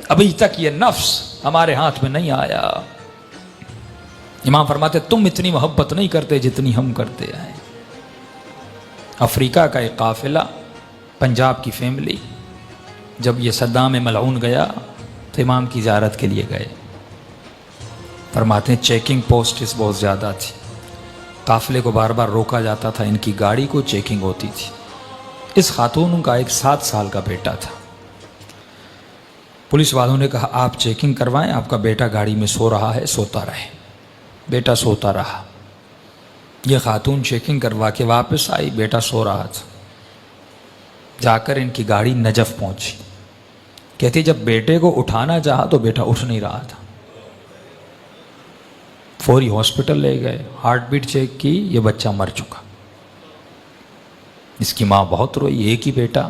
ابھی تک یہ نفس ہمارے ہاتھ میں نہیں آیا. امام فرماتے تم اتنی محبت نہیں کرتے جتنی ہم کرتے ہیں. افریقہ کا ایک قافلہ، پنجاب کی فیملی، جب یہ صدام ملعون گیا تو امام کی زیارت کے لیے گئے. فرماتے ہیں چیکنگ پوسٹس بہت زیادہ تھی، قافلے کو بار بار روکا جاتا تھا، ان کی گاڑی کو چیکنگ ہوتی تھی. اس خاتون کا ایک 7 سال کا بیٹا تھا. پولیس والوں نے کہا آپ چیکنگ کروائیں، آپ کا بیٹا گاڑی میں سو رہا ہے، سوتا رہے. بیٹا سوتا رہا. یہ خاتون چیکنگ کروا کے واپس آئی، بیٹا سو رہا تھا. جا کر ان کی گاڑی نجف پہنچی. کہتی جب بیٹے کو اٹھانا چاہا تو بیٹا اٹھ نہیں رہا تھا. فوری ہاسپٹل لے گئے، ہارٹ بیٹ چیک کی، یہ بچہ مر چکا. اس کی ماں بہت روئی، ایک ہی بیٹا.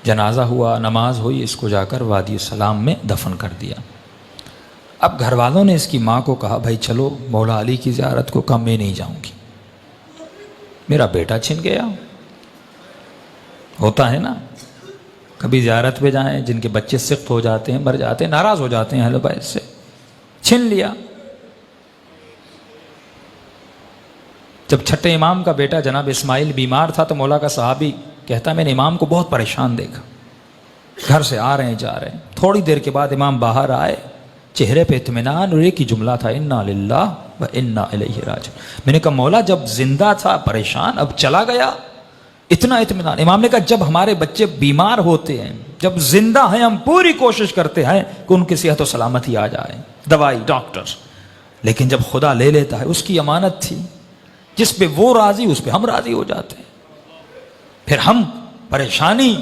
جنازہ ہوا، نماز ہوئی، اس کو جا کر وادی السلام میں دفن کر دیا. اب گھر والوں نے اس کی ماں کو کہا بھائی چلو مولا علی کی زیارت کو. کہا میں نہیں جاؤں گی، میرا بیٹا چھن گیا. ہوتا ہے نا، کبھی زیارت پہ جائیں، جن کے بچے سخت ہو جاتے ہیں، مر جاتے ہیں، ناراض ہو جاتے ہیں اہل بیت سے. چھن لیا. جب چھٹے امام کا بیٹا جناب اسماعیل بیمار تھا تو مولا کا صحابی کہتا میں نے امام کو بہت پریشان دیکھا، گھر سے آ رہے ہیں جا رہے ہیں. تھوڑی دیر کے بعد امام باہر آئے، چہرے پہ اطمینان، اور ایک ہی جملہ تھا انا للہ و انا الیہ راجعون. میں نے کہا مولا جب زندہ تھا پریشان، اب چلا گیا اتنا اطمینان. امام نے کہا جب ہمارے بچے بیمار ہوتے ہیں، جب زندہ ہیں، ہم پوری کوشش کرتے ہیں کہ ان کی صحت و سلامتی آ جائے، دوائی ڈاکٹر، لیکن جب خدا لے لیتا ہے، اس کی امانت تھی، جس پہ وہ راضی اس پہ ہم راضی ہو جاتے ہیں. پھر ہم پریشانی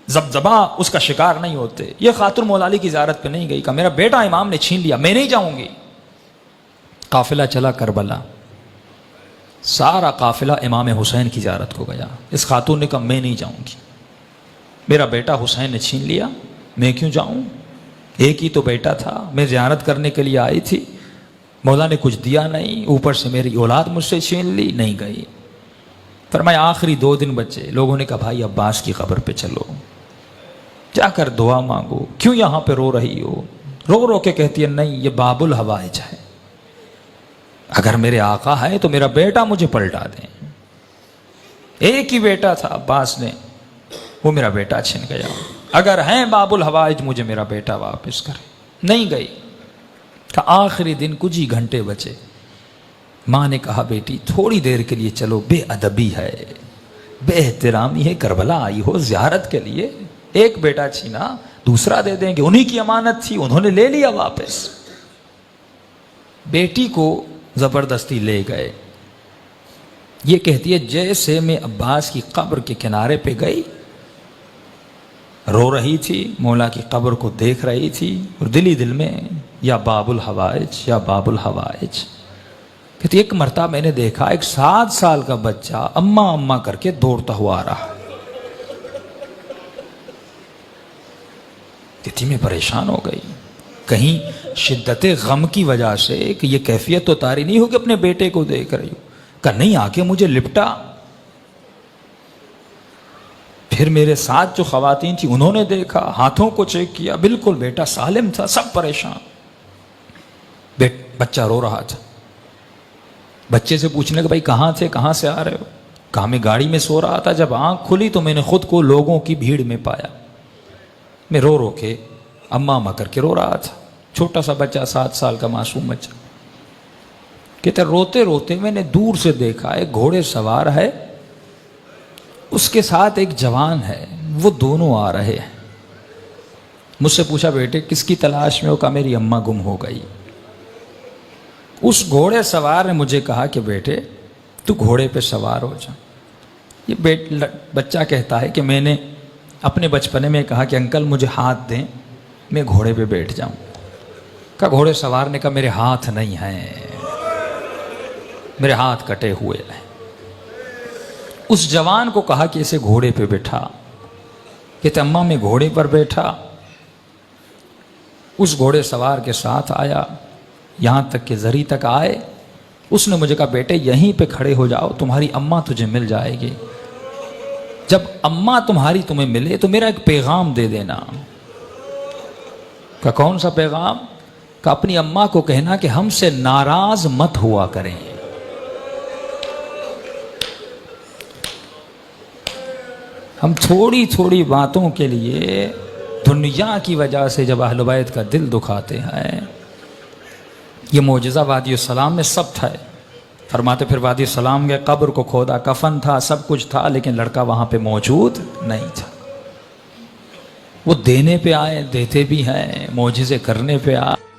زبزبا اس کا شکار نہیں ہوتے. یہ خاتون مولا علی کی زیارت پہ نہیں گئی، کہا میرا بیٹا امام نے چھین لیا، میں نہیں جاؤں گی. قافلہ چلا کربلا، سارا قافلہ امام حسین کی زیارت کو گیا. اس خاتون نے کہا میں نہیں جاؤں گی، میرا بیٹا حسین نے چھین لیا، میں کیوں جاؤں؟ ایک ہی تو بیٹا تھا، میں زیارت کرنے کے لیے آئی تھی، مولا نے کچھ دیا نہیں، اوپر سے میری اولاد مجھ سے چھین لی. نہیں گئی. فرمایا آخری 2 دن بچے. لوگوں نے کہا بھائی عباس کی قبر پہ چلو، جا کر دعا مانگو. کیوں یہاں پہ رو رہی ہو؟ رو رو کے کہتی ہے نہیں، یہ باب الحوائج ہے، اگر میرے آقا ہے تو میرا بیٹا مجھے پلٹا دیں. ایک ہی بیٹا تھا عباس نے، وہ میرا بیٹا چھن گیا. اگر ہیں باب الحوائج مجھے میرا بیٹا واپس کرے. نہیں گئی. کہ آخری دن کچھ ہی گھنٹے بچے. ماں نے کہا بیٹی تھوڑی دیر کے لیے چلو، بے ادبی ہے، بے احترامی ہے، کربلا آئی ہو زیارت کے لیے، ایک بیٹا چھینا دوسرا دے دیں گے، انہی کی امانت تھی، انہوں نے لے لیا واپس. بیٹی کو زبردستی لے گئے. یہ کہتی ہے جیسے میں عباس کی قبر کے کنارے پہ گئی، رو رہی تھی، مولا کی قبر کو دیکھ رہی تھی، اور دل ہی دل میں یا باب الحوائج یا باب الحوائج. کہتی ایک مرتبہ میں نے دیکھا ایک 7 سال کا بچہ اماں اماں کر کے دوڑتا ہوا آ رہا. کہتی میں پریشان ہو گئی، کہیں شدت غم کی وجہ سے کہ یہ کیفیت تو طاری نہیں ہو کہ اپنے بیٹے کو دیکھ رہی ہو. کہا نہیں، آ کے مجھے لپٹا. پھر میرے ساتھ جو خواتین تھی انہوں نے دیکھا، ہاتھوں کو چیک کیا، بالکل بیٹا سالم تھا، سب پریشان. بچہ رو رہا تھا. بچے سے پوچھنے کہ بھائی کہاں تھے، کہاں سے آ رہے ہو؟ کہا میں گاڑی میں سو رہا تھا، جب آنکھ کھلی تو میں نے خود کو لوگوں کی بھیڑ میں پایا. میں رو رو کے اماں اماں کر کے رو رہا تھا. چھوٹا سا بچہ، 7 سال کا معصوم بچہ. کہتے روتے روتے میں نے دور سے دیکھا ایک گھوڑے سوار ہے، اس کے ساتھ ایک جوان ہے، وہ دونوں آ رہے ہیں. مجھ سے پوچھا بیٹے کس کی تلاش میں ہو؟ کہا میری اماں گم ہو گئی. اس گھوڑے سوار نے مجھے کہا کہ بیٹے تو گھوڑے پہ سوار ہو جا. یہ بچہ کہتا ہے کہ میں نے اپنے بچپنے میں کہا کہ انکل مجھے ہاتھ دیں، میں گھوڑے پہ بیٹھ جاؤں. کہا گھوڑے سوار نے کہا میرے ہاتھ نہیں ہیں، میرے ہاتھ کٹے ہوئے ہیں. اس جوان کو کہا کہ اسے گھوڑے پہ بیٹھا. کہتے اماں میں گھوڑے پر بیٹھا، اس گھوڑے سوار کے ساتھ آیا، یہاں تک کہ زری تک آئے. اس نے مجھے کہا بیٹے یہیں پہ کھڑے ہو جاؤ، تمہاری اماں تجھے مل جائے گی. جب اماں تمہاری تمہیں ملے تو میرا ایک پیغام دے دینا. کا کون سا پیغام؟ کہ اپنی اماں کو کہنا کہ ہم سے ناراض مت ہوا کریں. ہم تھوڑی تھوڑی باتوں کے لیے دنیا کی وجہ سے جب اہل بیت کا دل دکھاتے ہیں. یہ معجزہ وادی السلام میں سب تھا. فرماتے پھر وادی السلام گئے، قبر کو کھودا، کفن تھا، سب کچھ تھا، لیکن لڑکا وہاں پہ موجود نہیں تھا. وہ دینے پہ آئے، دیتے بھی ہیں، معجزے کرنے پہ آئے.